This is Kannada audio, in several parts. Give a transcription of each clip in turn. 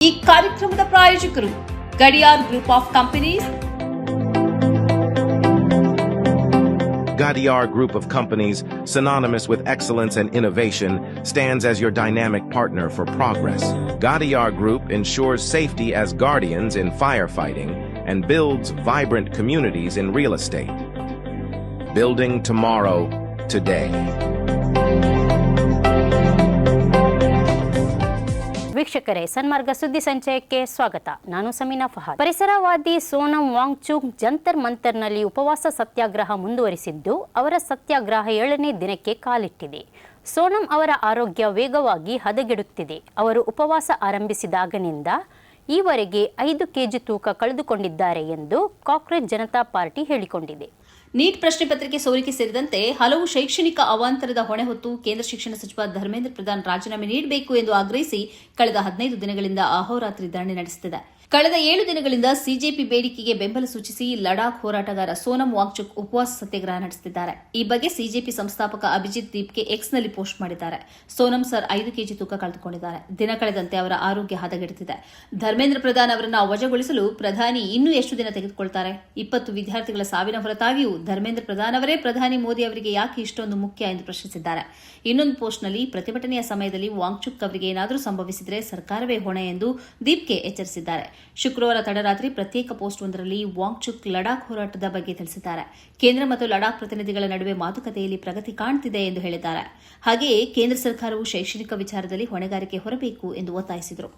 ಈ ಕಾರ್ಯಕ್ರಮದ ಪ್ರಾಯೋಜಕರು Gadiyar group of companies. Gadiar Group of Companies, synonymous with excellence and innovation, stands as your dynamic partner for progress. Gadiar Group ensures safety as guardians in firefighting and builds vibrant communities in real estate. Building tomorrow, today. ವೀಕ್ಷಕರೇ, ಸನ್ಮಾರ್ಗ ಸುದ್ದಿ ಸಂಚಯಕ್ಕೆ ಸ್ವಾಗತ. ನಾನು ಸಮೀನಾ ಫಹಾದ್. ಪರಿಸರವಾದಿ ಸೋನಂ ವಾಂಗ್ಚುಕ್ ಜಂತರ್ ಮಂತರ್ನಲ್ಲಿ ಉಪವಾಸ ಸತ್ಯಾಗ್ರಹ ಮುಂದುವರಿಸಿದ್ದು, ಅವರ ಸತ್ಯಾಗ್ರಹ 7ನೇ ದಿನಕ್ಕೆ ಕಾಲಿಟ್ಟಿದೆ. ಸೋನಂ ಅವರ ಆರೋಗ್ಯ ವೇಗವಾಗಿ ಹದಗೆಡುತ್ತಿದೆ. ಅವರು ಉಪವಾಸ ಆರಂಭಿಸಿದಾಗನಿಂದ ಈವರೆಗೆ 5 ಕೆಜಿ ತೂಕ ಕಳೆದುಕೊಂಡಿದ್ದಾರೆ ಎಂದು ಕಾಂಗ್ರೆಸ್ ಜನತಾ ಪಾರ್ಟಿ ಹೇಳಿಕೊಂಡಿದೆ. ನೀಟ್ ಪ್ರಶ್ನೆ ಪತ್ರಿಕೆ ಸೋರಿಕೆ ಸೇರಿದಂತೆ ಹಲವು ಶೈಕ್ಷಣಿಕ ಅವಾಂತರದ ಹೊಣೆ ಹೊತ್ತು ಕೇಂದ್ರ ಶಿಕ್ಷಣ ಸಚಿವ ಧರ್ಮೇಂದ್ರ ಪ್ರಧಾನ್ ರಾಜೀನಾಮೆ ನೀಡಬೇಕು ಎಂದು ಆಗ್ರಹಿಸಿ ಕಳೆದ 15 ದಿನಗಳಿಂದ ಅಹೋರಾತ್ರಿ ಧರಣಿ ನಡೆಸುತ್ತಿದೆ. ಕಳೆದ 7 ದಿನಗಳಿಂದ ಸಿಜೆಪಿ ಬೇಡಿಕೆಗೆ ಬೆಂಬಲ ಸೂಚಿಸಿ ಲಡಾಖ್ ಹೋರಾಟಗಾರ ಸೋನಂ ವಾಂಗ್ಚುಕ್ ಉಪವಾಸ ಸತ್ಯಾಗ್ರಹ ನಡೆಸುತ್ತಿದ್ದಾರೆ. ಈ ಬಗ್ಗೆ ಸಿಜೆಪಿ ಸಂಸ್ಥಾಪಕ ಅಭಿಜಿತ್ ದೀಪ್ಗೆ ಎಕ್ಸ್ನಲ್ಲಿ ಪೋಸ್ಟ್ ಮಾಡಿದ್ದಾರೆ. ಸೋನಂ ಸರ್ 5 ಕೆಜಿ ತೂಕ ಕಳೆದುಕೊಂಡಿದ್ದಾರೆ. ದಿನ ಕಳೆದಂತೆ ಅವರ ಆರೋಗ್ಯ ಹದಗೆಡುತ್ತಿದೆ. ಧರ್ಮೇಂದ್ರ ಪ್ರಧಾನ್ ಅವರನ್ನು ವಜಾಗೊಳಿಸಲು ಪ್ರಧಾನಿ ಇನ್ನೂ ಎಷ್ಟು ದಿನ ತೆಗೆದುಕೊಳ್ತಾರೆ? 20 ವಿದ್ಯಾರ್ಥಿಗಳ ಸಾವಿನ ಹೊರತಾಗಿಯೂ ಧರ್ಮೇಂದ್ರ ಪ್ರಧಾನ್ ಅವರೇ ಪ್ರಧಾನಿ ಮೋದಿ ಅವರಿಗೆ ಯಾಕೆ ಇಷ್ಟೊಂದು ಮುಖ್ಯ ಎಂದು ಪ್ರಶ್ನಿಸಿದ್ದಾರೆ. ಇನ್ನೊಂದು ಪೋಸ್ಟ್ನಲ್ಲಿ ಪ್ರತಿಭಟನೆಯ ಸಮಯದಲ್ಲಿ ವಾಂಗ್ಚುಕ್ ಅವರಿಗೆ ಏನಾದರೂ ಸಂಭವಿಸಿದರೆ ಸರ್ಕಾರವೇ ಹೊಣೆ ಎಂದು ದೀಪ್ಗೆ ಎಚ್ಚರಿಸಿದ್ದಾರೆ. ಶುಕ್ರವಾರ ತಡರಾತ್ರಿ ಪ್ರತ್ಯೇಕ ಪೋಸ್ಟ್ ಒಂದರಲ್ಲಿ ವಾಂಗ್ಚುಕ್ ಲಡಾಖ್ ಹೋರಾಟದ ಬಗ್ಗೆ ತಿಳಿಸಿದ್ದಾರೆ. ಕೇಂದ್ರ ಮತ್ತು ಲಡಾಖ್ ಪ್ರತಿನಿಧಿಗಳ ನಡುವೆ ಮಾತುಕತೆಯಲ್ಲಿ ಪ್ರಗತಿ ಕಾಣುತ್ತಿದೆ ಎಂದು ಹೇಳಿದ್ದಾರೆ. ಹಾಗೆಯೇ ಕೇಂದ್ರ ಸರ್ಕಾರವು ಶೈಕ್ಷಣಿಕ ವಿಚಾರದಲ್ಲಿ ಹೊಣೆಗಾರಿಕೆ ಹೊರಬೇಕು ಎಂದು ಒತ್ತಾಯಿಸಿದರು.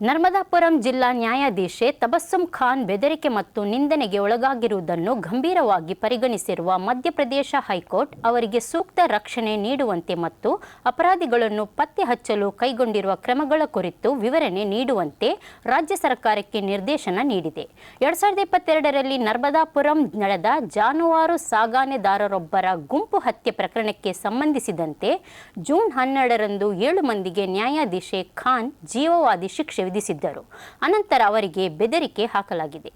ನರ್ಮದಾಪುರಂ ಜಿಲ್ಲಾ ನ್ಯಾಯಾಧೀಶೆ ತಬಸ್ಸುಮ್ ಖಾನ್ ಬೆದರಿಕೆ ಮತ್ತು ನಿಂದನೆಗೆ ಒಳಗಾಗಿರುವುದನ್ನು ಗಂಭೀರವಾಗಿ ಪರಿಗಣಿಸಿರುವ ಮಧ್ಯಪ್ರದೇಶ ಹೈಕೋರ್ಟ್ ಅವರಿಗೆ ಸೂಕ್ತ ರಕ್ಷಣೆ ನೀಡುವಂತೆ ಮತ್ತು ಅಪರಾಧಿಗಳನ್ನು ಪತ್ತೆ ಹಚ್ಚಲು ಕೈಗೊಂಡಿರುವ ಕ್ರಮಗಳ ಕುರಿತು ವಿವರಣೆ ನೀಡುವಂತೆ ರಾಜ್ಯ ಸರ್ಕಾರಕ್ಕೆ ನಿರ್ದೇಶನ ನೀಡಿದೆ. 2022ರಲ್ಲಿ ನರ್ಮದಾಪುರಂ ನಡೆದ ಜಾನುವಾರು ಸಾಗಾಣೆದಾರರೊಬ್ಬರ ಗುಂಪು ಹತ್ಯೆ ಪ್ರಕರಣಕ್ಕೆ ಸಂಬಂಧಿಸಿದಂತೆ ಜೂನ್ 12ರಂದು 7 ಮಂದಿಗೆ ನ್ಯಾಯಾಧೀಶೆ ಖಾನ್ ಜೀವಾವಧಿ ಶಿಕ್ಷೆ ವಿಧಿಸಿದ್ದರು. ಅನಂತರ ಅವರಿಗೆ ಬೆದರಿಕೆ ಹಾಕಲಾಗಿದೆ.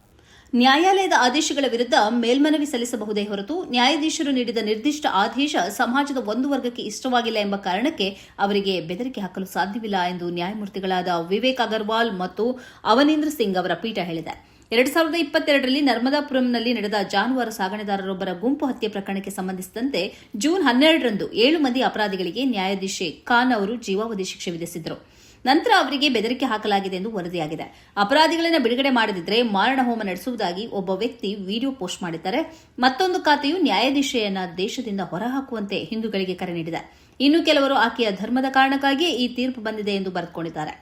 ನ್ಯಾಯಾಲಯದ ಆದೇಶಗಳ ವಿರುದ್ಧ ಮೇಲ್ಮನವಿ ಸಲ್ಲಿಸಬಹುದೇ ಹೊರತು ನ್ಯಾಯಾಧೀಶರು ನೀಡಿದ ನಿರ್ದಿಷ್ಟ ಆದೇಶ ಸಮಾಜದ ಒಂದು ವರ್ಗಕ್ಕೆ ಇಷ್ಟವಾಗಿಲ್ಲ ಎಂಬ ಕಾರಣಕ್ಕೆ ಅವರಿಗೆ ಬೆದರಿಕೆ ಹಾಕಲು ಸಾಧ್ಯವಿಲ್ಲ ಎಂದು ನ್ಯಾಯಮೂರ್ತಿಗಳಾದ ವಿವೇಕ್ ಅಗರ್ವಾಲ್ ಮತ್ತು ಅವನೀಂದ್ರ ಸಿಂಗ್ ಅವರ ಪೀಠ ಹೇಳಿದೆ. 2022ರಲ್ಲಿ ನರ್ಮದಾಪುರಂನಲ್ಲಿ ನಡೆದ ಜಾನುವಾರು ಸಾಗಣೆದಾರರೊಬ್ಬರ ಗುಂಪು ಹತ್ಯೆ ಪ್ರಕರಣಕ್ಕೆ ಸಂಬಂಧಿಸಿದಂತೆ ಜೂನ್ 12ರಂದು 7 ಮಂದಿ ಅಪರಾಧಿಗಳಿಗೆ ನ್ಯಾಯಾಧೀಶೆ ಖಾನ್ ಅವರು ಜೀವಾವಧಿ ಶಿಕ್ಷೆ ವಿಧಿಸಿದ್ದರು. ನಂತರ ಅವರಿಗೆ ಬೆದರಿಕೆ ಹಾಕಲಾಗಿದೆ ಎಂದು ವರದಿಯಾಗಿದೆ. ಅಪರಾಧಿಗಳನ್ನು ಬಿಡುಗಡೆ ಮಾಡದಿದ್ದರೆ ಮಾರಣ ಹೋಮ ನಡೆಸುವುದಾಗಿ ಒಬ್ಬ ವ್ಯಕ್ತಿ ವಿಡಿಯೋ ಪೋಸ್ಟ್ ಮಾಡಿದ್ದಾರೆ. ಮತ್ತೊಂದು ಖಾತೆಯು ನ್ಯಾಯಾಧೀಶೆಯನ್ನ ದೇಶದಿಂದ ಹೊರಹಾಕುವಂತೆ ಹಿಂದೂಗಳಿಗೆ ಕರೆ ನೀಡಿದೆ. ಇನ್ನು ಕೆಲವರು ಆಕೆಯ ಧರ್ಮದ ಕಾರಣಕ್ಕಾಗಿಯೇ ಈ ತೀರ್ಪು ಬಂದಿದೆ ಎಂದು ಬರೆದುಕೊಂಡಿದ್ದಾರೆ.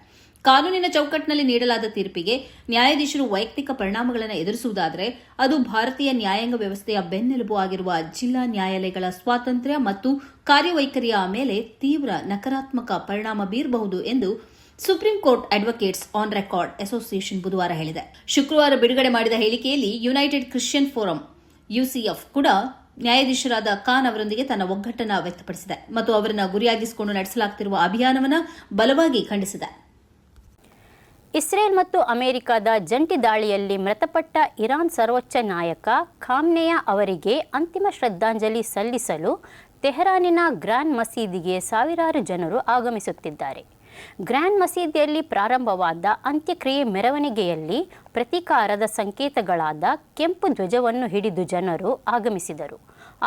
ಕಾನೂನಿನ ಚೌಕಟ್ಟಿನಲ್ಲಿ ನೀಡಲಾದ ತೀರ್ಪಿಗೆ ನ್ಯಾಯಾಧೀಶರು ವೈಯಕ್ತಿಕ ಪರಿಣಾಮಗಳನ್ನು ಎದುರಿಸುವುದಾದರೆ ಅದು ಭಾರತೀಯ ನ್ಯಾಯಾಂಗ ವ್ಯವಸ್ಥೆಯ ಬೆನ್ನೆಲುಬು ಆಗಿರುವ ಜಿಲ್ಲಾ ನ್ಯಾಯಾಲಯಗಳ ಸ್ವಾತಂತ್ರ್ಯ ಮತ್ತು ಕಾರ್ಯವೈಖರಿಯ ಮೇಲೆ ತೀವ್ರ ನಕಾರಾತ್ಮಕ ಪರಿಣಾಮ ಬೀರಬಹುದು ಎಂದು supreme court advocates on record association ಬುಧವಾರ ಹೇಳಿದೆ. ಶುಕ್ರವಾರ ಬಿಡುಗಡೆ ಮಾಡಿದ ಹೇಳಿಕೆಯಲ್ಲಿ ಯುನೈಟೆಡ್ ಕ್ರಿಶ್ಚಿಯನ್ ಫೋರಂ ಯುಸಿಎಫ್ ಕೂಡ ನ್ಯಾಯಾಧೀಶರಾದ ಖಾನ್ ಅವರೊಂದಿಗೆ ತನ್ನ ಒಗ್ಗಟ್ಟನ್ನು ವ್ಯಕ್ತಪಡಿಸಿದೆ ಮತ್ತು ಅವರನ್ನು ಗುರಿಯಾಗಿಸಿಕೊಂಡು ನಡೆಸಲಾಗುತ್ತಿರುವ ಅಭಿಯಾನವನ್ನು ಬಲವಾಗಿ ಖಂಡಿಸಿದೆ. ಇಸ್ರೇಲ್ ಮತ್ತು ಅಮೆರಿಕದ ಜಂಟಿ ದಾಳಿಯಲ್ಲಿ ಮೃತಪಟ್ಟ ಇರಾನ್ ಸರ್ವೋಚ್ಚ ನಾಯಕ ಖಾಮ್ನೆಯ ಅವರಿಗೆ ಅಂತಿಮ ಶ್ರದ್ಧಾಂಜಲಿ ಸಲ್ಲಿಸಲು ತೆಹರಾನಿನ ಗ್ರ್ಯಾಂಡ್ ಮಸೀದಿಗೆ ಸಾವಿರಾರು ಜನರು ಆಗಮಿಸುತ್ತಿದ್ದಾರೆ. ಗ್ರ್ಯಾಂಡ್ ಮಸೀದಿಯಲ್ಲಿ ಪ್ರಾರಂಭವಾದ ಅಂತ್ಯಕ್ರಿಯೆ ಮೆರವಣಿಗೆಯಲ್ಲಿ ಪ್ರತೀಕಾರದ ಸಂಕೇತಗಳಾದ ಕೆಂಪು ಧ್ವಜವನ್ನು ಹಿಡಿದು ಜನರು ಆಗಮಿಸಿದರು.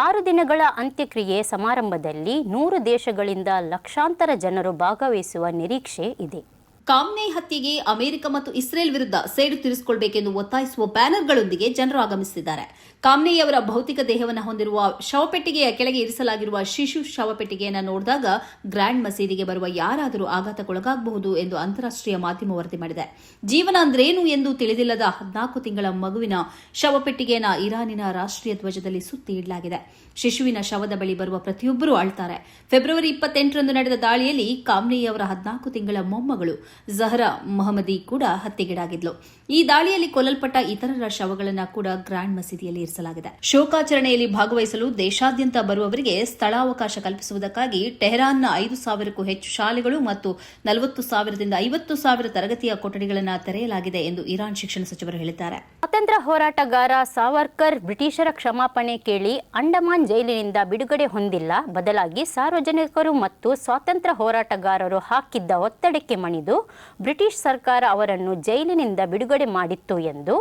6 ದಿನಗಳ ಅಂತ್ಯಕ್ರಿಯೆ ಸಮಾರಂಭದಲ್ಲಿ 100 ದೇಶಗಳಿಂದ ಲಕ್ಷಾಂತರ ಜನರು ಭಾಗವಹಿಸುವ ನಿರೀಕ್ಷೆ ಇದೆ. ಖಾಮ್ನೆ ಹತ್ಯೆಗೆ ಅಮೆರಿಕ ಮತ್ತು ಇಸ್ರೇಲ್ ವಿರುದ್ಧ ಸೇಡು ತೀರಿಸಿಕೊಳ್ಳಬೇಕೆಂದು ಒತ್ತಾಯಿಸುವ ಬ್ಯಾನರ್ಗಳೊಂದಿಗೆ ಜನರು ಆಗಮಿಸುತ್ತಿದ್ದಾರೆ. ಖಾಮ್ನೆಯವರ ಭೌತಿಕ ದೇಹವನ್ನು ಹೊಂದಿರುವ ಶವಪೆಟ್ಟಿಗೆಯ ಕೆಳಗೆ ಇರಿಸಲಾಗಿರುವ ಶಿಶು ಶವಪೆಟ್ಟಿಗೆಯನ್ನು ನೋಡಿದಾಗ ಗ್ರ್ಯಾಂಡ್ ಮಸೀದಿಗೆ ಬರುವ ಯಾರಾದರೂ ಆಘಾತಕ್ಕೊಳಗಾಗಬಹುದು ಎಂದು ಅಂತಾರಾಷ್ಟ್ರೀಯ ಮಾಧ್ಯಮ ವರದಿ ಮಾಡಿದೆ. ಜೀವನ ಅಂದ್ರೇನು ಎಂದು ತಿಳಿದಿಲ್ಲದ 14 ತಿಂಗಳ ಮಗುವಿನ ಶವಪೆಟ್ಟಿಗೆಯನ್ನು ಇರಾನಿನ ರಾಷ್ಟ್ರೀಯ ಧ್ವಜದಲ್ಲಿ ಸುತ್ತಿ ಇಡಲಾಗಿದೆ. ಶಿಶುವಿನ ಶವದ ಬಳಿ ಬರುವ ಪ್ರತಿಯೊಬ್ಬರೂ ಅಳ್ತಾರೆ. ಫೆಬ್ರವರಿ 28ರಂದು ನಡೆದ ದಾಳಿಯಲ್ಲಿ ಖಾಮ್ನೆಯವರ 14 ತಿಂಗಳ ಮೊಮ್ಮಗಳು ಜಹರಾ ಮೊಹಮ್ಮದಿ ಕೂಡ ಹತ್ಯೆಗೀಡಾಗಿದ್ಲು. ಈ ದಾಳಿಯಲ್ಲಿ ಕೊಲ್ಲಲ್ಪಟ್ಟ ಇತರರ ಶವಗಳನ್ನು ಕೂಡ ಗ್ರ್ಯಾಂಡ್ ಮಸೀದಿಯಲ್ಲಿ ಇರಿಸಲಾಗಿದೆ. ಶೋಕಾಚರಣೆಯಲ್ಲಿ ಭಾಗವಹಿಸಲು ದೇಶಾದ್ಯಂತ ಬರುವವರಿಗೆ ಸ್ಥಳಾವಕಾಶ ಕಲ್ಪಿಸುವುದಕ್ಕಾಗಿ ಟೆಹರಾನ್ನ 5,000ಕ್ಕೂ ಹೆಚ್ಚು ಶಾಲೆಗಳು ಮತ್ತು 40,000ದಿಂದ 50,000 ತರಗತಿಯ ಕೊಠಡಿಗಳನ್ನು ತೆರೆಯಲಾಗಿದೆ ಎಂದು ಇರಾನ್ ಶಿಕ್ಷಣ ಸಚಿವರು ಹೇಳಿದ್ದಾರೆ. ಸ್ವಾತಂತ್ರ್ಯ ಹೋರಾಟಗಾರ ಸಾವರ್ಕರ್ ಬ್ರಿಟಿಷರ ಕ್ಷಮಾಪಣೆ ಕೇಳಿ ಅಂಡಮಾನ್ ಜೈಲಿನಿಂದ ಬಿಡುಗಡೆ ಹೊಂದಿಲ್ಲ. ಬದಲಾಗಿ ಸಾರ್ವಜನಿಕರು ಮತ್ತು ಸ್ವಾತಂತ್ರ್ಯ ಹೋರಾಟಗಾರರು ಹಾಕಿದ್ದ ಒತ್ತಡಕ್ಕೆ ಮಣಿದು ಬ್ರಿಟಿಷ್ ಸರ್ಕಾರ ಅವರನ್ನು ಜೈಲಿನಿಂದ ಬಿಡುಗಡೆ ಮಾಡಿತ್ತು ಎಂದು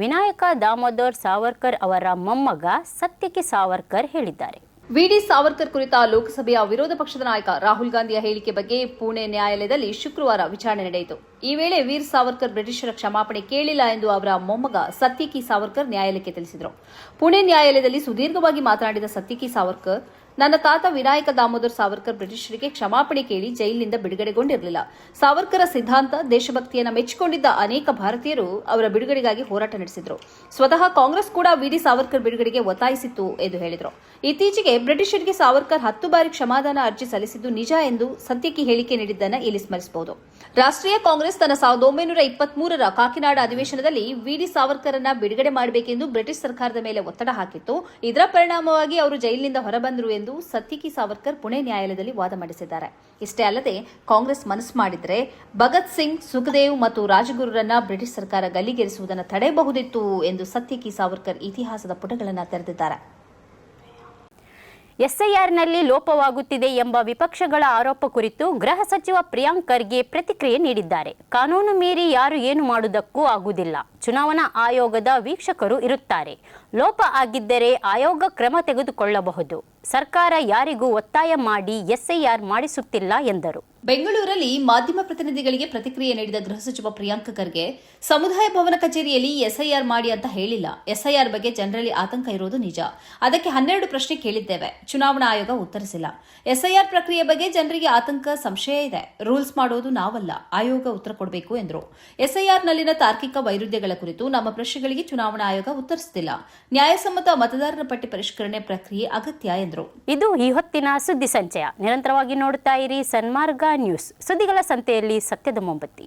ವಿನಾಯಕ ದಾಮೋದರ್ ಸಾವರ್ಕರ್ ಅವರ ಮೊಮ್ಮಗ ಸತ್ಯಕಿ ಸಾವರ್ಕರ್ ಹೇಳಿದ್ದಾರೆ. ವಿಡಿ ಸಾವರ್ಕರ್ ಕುರಿತ ಲೋಕಸಭೆಯ ವಿರೋಧ ಪಕ್ಷದ ನಾಯಕ ರಾಹುಲ್ ಗಾಂಧಿಯ ಹೇಳಿಕೆ ಬಗ್ಗೆ ಪುಣೆ ನ್ಯಾಯಾಲಯದಲ್ಲಿ ಶುಕ್ರವಾರ ವಿಚಾರಣೆ ನಡೆಯಿತು. ಈ ವೇಳೆ ವೀರ್ ಸಾವರ್ಕರ್ ಬ್ರಿಟಿಷರ ಕ್ಷಮಾಪಣೆ ಕೇಳಿಲ್ಲ ಎಂದು ಅವರ ಮೊಮ್ಮಗ ಸತ್ಯಕಿ ಸಾವರ್ಕರ್ ನ್ಯಾಯಾಲಯಕ್ಕೆ ತಿಳಿಸಿದರು. ಪುಣೆ ನ್ಯಾಯಾಲಯದಲ್ಲಿ ಸುದೀರ್ಘವಾಗಿ ಮಾತನಾಡಿದ ಸತ್ಯಕಿ ಸಾವರ್ಕರ್, ನನ್ನ ತಾತ ವಿನಾಯಕ ದಾಮೋದರ್ ಸಾವರ್ಕರ್ ಬ್ರಿಟಿಷರಿಗೆ ಕ್ಷಮಾಪಣೆ ಕೇಳಿ ಜೈಲಿನಿಂದ ಬಿಡುಗಡೆಗೊಂಡಿರಲಿಲ್ಲ. ಸಾವರ್ಕರ ಸಿದ್ಧಾಂತ, ದೇಶಭಕ್ತಿಯನ್ನು ಮೆಚ್ಚಿಕೊಂಡಿದ್ದ ಅನೇಕ ಭಾರತೀಯರು ಅವರ ಬಿಡುಗಡೆಗಾಗಿ ಹೋರಾಟ ನಡೆಸಿದರು. ಸ್ವತಃ ಕಾಂಗ್ರೆಸ್ ಕೂಡ ವಿಡಿ ಸಾವರ್ಕರ್ ಬಿಡುಗಡೆಗೆ ಒತ್ತಾಯಿಸಿತ್ತು ಎಂದು ಹೇಳಿದರು. ಇತ್ತೀಚೆಗೆ ಬ್ರಿಟಿಷರಿಗೆ ಸಾವರ್ಕರ್ 10 ಬಾರಿ ಕ್ಷಮಾದಾನ ಅರ್ಜಿ ಸಲ್ಲಿಸಿದ್ದು ನಿಜ ಎಂದು ಸತ್ಯಕಿ ಹೇಳಿಕೆ ನೀಡಿದ್ದನ್ನು ಇಲ್ಲಿ ಸ್ಮರಿಸಬಹುದು. ರಾಷ್ಟ್ರೀಯ ಕಾಂಗ್ರೆಸ್ ತನ್ನ 1923ರ ಕಾಕಿನಾಡ ಅಧಿವೇಶನದಲ್ಲಿ ವಿಡಿ ಸಾವರ್ಕರ್ ಅನ್ನ ಬಿಡುಗಡೆ ಮಾಡಬೇಕೆಂದು ಬ್ರಿಟಿಷ್ ಸರ್ಕಾರದ ಮೇಲೆ ಒತ್ತಡ ಹಾಕಿತ್ತು. ಇದರ ಪರಿಣಾಮವಾಗಿ ಅವರು ಜೈಲಿನಿಂದ ಹೊರಬಂದರು ಎಂದು ಸತ್ಯಕಿ ಸಾವರ್ಕರ್ ಪುಣೆ ನ್ಯಾಯಾಲಯದಲ್ಲಿ ವಾದ ಮಂಡಿಸಿದ್ದಾರೆ. ಇಷ್ಟೇ ಅಲ್ಲದೆ ಕಾಂಗ್ರೆಸ್ ಮನಸ್ಸು ಮಾಡಿದರೆ ಭಗತ್ ಸಿಂಗ್, ಸುಖದೇವ್ ಮತ್ತು ರಾಜಗುರುರನ್ನ ಬ್ರಿಟಿಷ್ ಸರ್ಕಾರ ಗಲ್ಲಿಗೇರಿಸುವುದನ್ನು ತಡೆಯಬಹುದಿತ್ತು ಎಂದು ಸತ್ಯಕಿ ಸಾವರ್ಕರ್ ಇತಿಹಾಸದ ಪುಟಗಳನ್ನು ತೆರೆದಿದ್ದಾರೆ. ಎಸ್ಐಆರ್ನಲ್ಲಿ ಲೋಪವಾಗುತ್ತಿದೆ ಎಂಬ ವಿಪಕ್ಷಗಳ ಆರೋಪ ಕುರಿತು ಗೃಹ ಸಚಿವ ಪ್ರಿಯಾಂಕ್ ಖರ್ಗೆ ಪ್ರತಿಕ್ರಿಯೆ ನೀಡಿದ್ದಾರೆ. ಕಾನೂನು ಮೀರಿ ಯಾರು ಏನು ಮಾಡುವುದಕ್ಕೂ ಆಗುವುದಿಲ್ಲ. ಚುನಾವಣಾ ಆಯೋಗದ ವೀಕ್ಷಕರು ಇರುತ್ತಾರೆ. ಲೋಪ ಆಗಿದ್ದರೆ ಆಯೋಗ ಕ್ರಮ ತೆಗೆದುಕೊಳ್ಳಬಹುದು. ಸರ್ಕಾರ ಯಾರಿಗೂ ಒತ್ತಾಯ ಮಾಡಿ ಎಸ್ಐಆರ್ ಮಾಡಿಸುತ್ತಿಲ್ಲ ಎಂದರು. ಬೆಂಗಳೂರಲ್ಲಿ ಮಾಧ್ಯಮ ಪ್ರತಿನಿಧಿಗಳಿಗೆ ಪ್ರತಿಕ್ರಿಯೆ ನೀಡಿದ ಗೃಹ ಸಚಿವ ಪ್ರಿಯಾಂಕ್ ಖರ್ಗೆ, ಸಮುದಾಯ ಭವನ ಕಚೇರಿಯಲ್ಲಿ ಎಸ್ಐಆರ್ ಮಾಡಿ ಅಂತ ಹೇಳಿಲ್ಲ. ಎಸ್ಐಆರ್ ಬಗ್ಗೆ ಜನರಲ್ಲಿ ಆತಂಕ ಇರೋದು ನಿಜ. ಅದಕ್ಕೆ 12 ಪ್ರಶ್ನೆ ಕೇಳಿದ್ದೇವೆ. ಚುನಾವಣಾ ಆಯೋಗ ಉತ್ತರಿಸಿಲ್ಲ. ಎಸ್ಐಆರ್ ಪ್ರಕ್ರಿಯೆ ಬಗ್ಗೆ ಜನರಿಗೆ ಆತಂಕ, ಸಂಶಯ ಇದೆ. ರೂಲ್ಸ್ ಮಾಡೋದು ನಾವಲ್ಲ, ಆಯೋಗ ಉತ್ತರ ಕೊಡಬೇಕು ಎಂದರು. ಎಸ್ಐಆರ್ನಲ್ಲಿನ ತಾರ್ಕಿಕ ವೈರುಧ್ಯಗಳ ಕುರಿತು ನಮ್ಮ ಪ್ರಶ್ನೆಗಳಿಗೆ ಚುನಾವಣಾ ಆಯೋಗ ಉತ್ತರಿಸುತ್ತಿಲ್ಲ. ನ್ಯಾಯಸಮ್ಮತ ಮತದಾರರ ಪಟ್ಟಿ ಪರಿಷ್ಕರಣೆ ಪ್ರಕ್ರಿಯೆ ಅಗತ್ಯ ಎಂದರು. ಇದು ಈ ಹೊತ್ತಿನ ಸುದ್ದಿ ಸಂಚಯ. ನಿರಂತರವಾಗಿ ನೋಡುತ್ತಾ ಇರಿ ಸನ್ಮಾರ್ಗ ನ್ಯೂಸ್. ಸುದ್ದಿಗಳ ಸಂತೆಯಲ್ಲಿ ಸತ್ಯದ ಮೊಂಬತ್ತಿ.